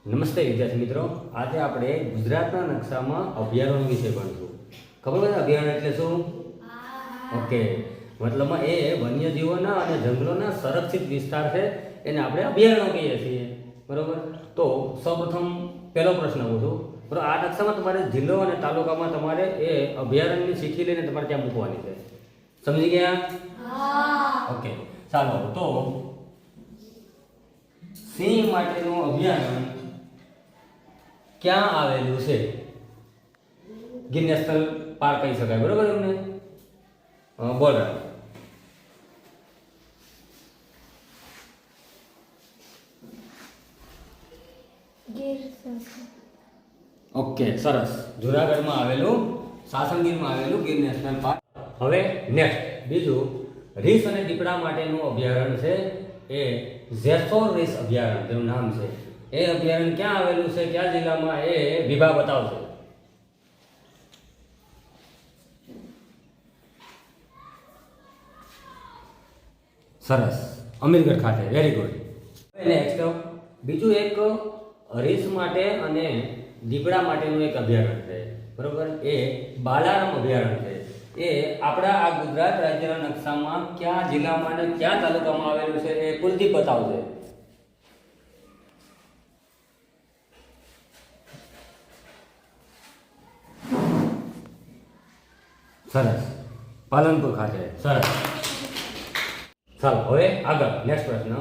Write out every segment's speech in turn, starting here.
નમસ્તે વિદ્યાર્થી મિત્રો, આજે આપણે ગુજરાતના નકશામાં અભયારણ્ય વિશે ભણીશું. ખબર છે અભયારણ્ય એટલે શું? ઓકે, મતલબમાં એ વન્યજીવોના અને જંગલોના સંરક્ષિત વિસ્તાર છે, એને આપણે અભયારણ્ય કહીએ છીએ. બરોબર. તો સૌપ્રથમ પહેલો પ્રશ્ન પૂછું. બરોબર, આ નકશામાં તમારે જિલ્લો અને તાલુકામાં તમારે એ અભયારણ્યની શીખી લઈને તમારે ત્યાં મૂકવાની છે. સમજી ગયા? ઓકે, ચાલો. તો સિંહ માટેનું અભયારણ્ય ક્યાં આવેલું છે? ગીર નેશનલ પાર્ક કહી શકાય. બરોબર તમને? બોલ. ઓકે, સરસ. જુનાગઢમાં આવેલું, સાસણગીરમાં આવેલું ગીર નેશનલ પાર્ક. હવે નેક્સ્ટ બીજું, રીંછ અને દીપડા માટેનું અભયારણ્ય છે એ જેસોર રીંછ અભયારણ્ય જેનું નામ છે. એ અભયારણ્ય ક્યાં આવેલું છે, કયા જિલ્લામાં, એ વિભાગ બતાવશે. સરસ, અમીરગઢ ખાતે. Very good. નેક્સ્ટ બીજું એક રીંછ માટે અને દીપડા માટેનું એક અભયારણ્ય છે. બરોબર, એ બાલારામ અભયારણ્ય છે. એ આપણા આ ગુજરાત રાજ્યના નકશામાં કયા જિલ્લામાં અને કયા તાલુકામાં આવેલું છે એ કુલદીપ બતાવશે. સરસ, પાલનપુર ખાતે. સરસ. ચાલો હવે આગળ નેક્સ્ટ પ્રશ્ન.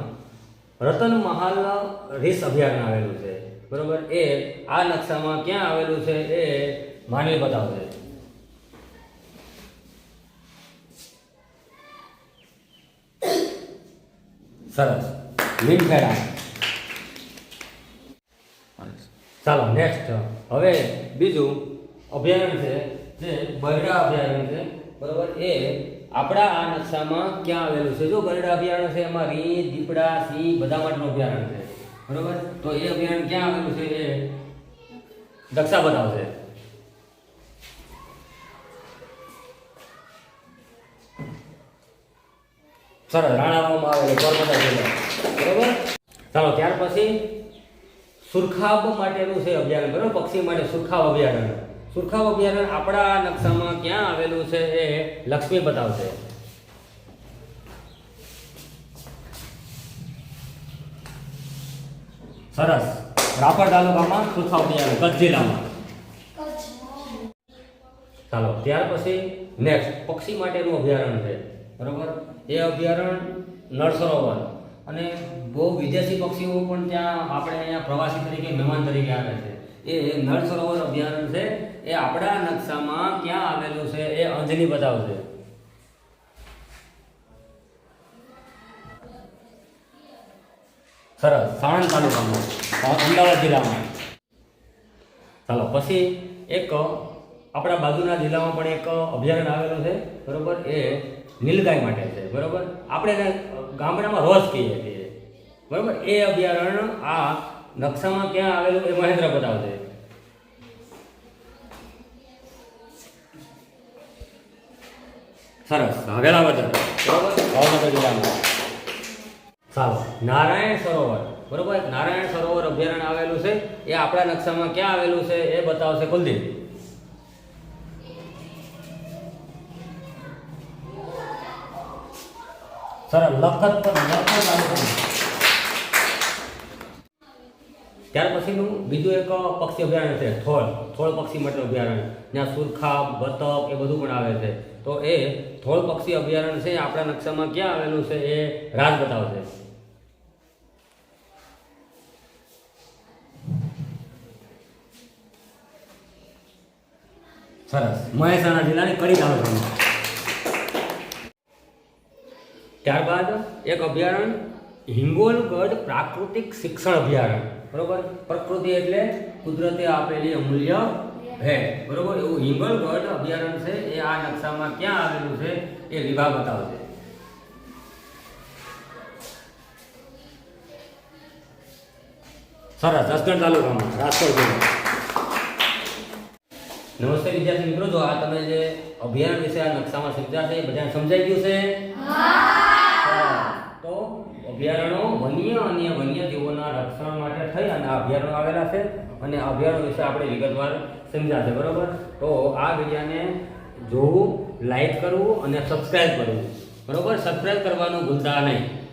રતનમહાલ રીંછ અભયારણ્ય આવેલું છે. બરોબર, એ આ નકશામાં ક્યાં આવેલું છે એ માનવી બતાવશે. સરસ, લીમખેડા. ચાલો નેક્સ્ટ. હવે બીજું અભયારણ્ય છે જે બરડા અભયારણ્ય છે. બરોબર, એ આપણા આ નકશામાં ક્યાં આવેલું છે? જો બરડા અભયારણ્ય છે, એમાં રીંછ, દીપડા, સિંહ બધા માટેનું અભયારણ્ય છે. બરોબર, તો એ અભયારણ્ય ક્યાં આવેલું છે એ નકશા બતાવશે. સરસ, રાણાવામાં આવેલું, પોરબંદર જિલ્લો. બરોબર. ચાલો ત્યાર પછી સુરખાબ માટેનું છે અભયારણ્ય. બરોબર, પક્ષી માટે સુરખાબ અભયારણ્ય. સુરખાબ અભયારણ્ય આપણા નકશામાં ક્યાં આવેલું છે એ લક્ષ્મી બતાવશે. સરસ, રાપર તાલુકામાં સુરખાબ અભયારણ્ય, કચ્છ જિલ્લામાં. ચાલો ત્યાર પછી નેક્સ્ટ પક્ષી માટેનું અભયારણ્ય છે. બરોબર, એ અભયારણ્ય નળ સરોવર, અને બહુ વિદેશી પક્ષીઓ પણ ત્યાં આપણે અહીંયા પ્રવાસી તરીકે, મહેમાન તરીકે આવે છે. એ નળ સરોવર અભયારણ્ય છે, એ આપણા નકશામાં ક્યાં આવેલું છે એ અંજની બતાવશે. સરસ, સાણંદ તાલુકામાં, અમદાવાદ જિલ્લામાં. ચાલો પછી એક આપણા બાજુના જિલ્લામાં પણ એક અભયારણ્ય આવેલું છે. બરોબર, એ નીલગાય માટે છે. બરોબર, આપણે એને ગામડામાં રોજ કહીએ છીએ. બરોબર, એ અભયારણ્ય આ નકશામાં ક્યાં આવેલું એ મહેન્દ્ર બતાવશે. સરસ, વેળાવદર. બરોબર, ભાવનગર જિલ્લામાં. ચાલો નારાયણ સરોવર. બરોબર, નારાયણ સરોવર અભયારણ્ય આવેલું છે, એ આપણા નકશામાં ક્યાં આવેલું છે એ બતાવશે કુલદીપ. સરસ, લખત તાલુકામાં. ત્યાર પછીનું બીજું એક પક્ષી અભયારણ્ય છે થોળ. થોળ પક્ષી માટે અભયારણ્ય, જ્યાં સુરખાબ, બતક એ બધું પણ આવે છે. તો એ થોળ પક્ષી અભયારણ્ય છે, આપણા નકશામાં ક્યાં આવેલું છે એ રાજ બતાવશે. સરસ, મહેસાણા જિલ્લાની કડી તાલુકામાં. ત્યારબાદ એક અભયારણ્ય હિંગોલગઢ પ્રાકૃતિક શિક્ષણ અભયારણ્ય. બરોબર, પ્રકૃતિ એટલે કુદરતે આપેલી અમૂલ્ય ભેટ. બરોબર, એવું હિંગોલગઢ અભયારણ્ય છે, એ આ નકશામાં ક્યાં આવેલું છે એ વિભાગ બતાવશે. સરસ, જસદણ તાલુકામાં, રાજકોટ જિલ્લો. નમસ્તે વિદ્યાર્થી મિત્રો, જો આ તમે જે અભયારણ્ય વિશે આ નકશામાં સમજ્યા છે એ બધાને સમજાઈ ગયું છે? તો અભયારણ્યો વન્ય અને વન્યજીવોના રક્ષણ માટે થઈ અને આ અભયારણ્યો આવેલા છે અને અભયારણ્ય વિશે આપણે વિગતવાર સમજાશે. બરોબર, તો આ વિડીયોને જોવું, લાઈક કરવું અને સબસ્ક્રાઇબ કરવું. બરોબર, સબસ્ક્રાઇબ કરવાનું ભૂલતા નહીં.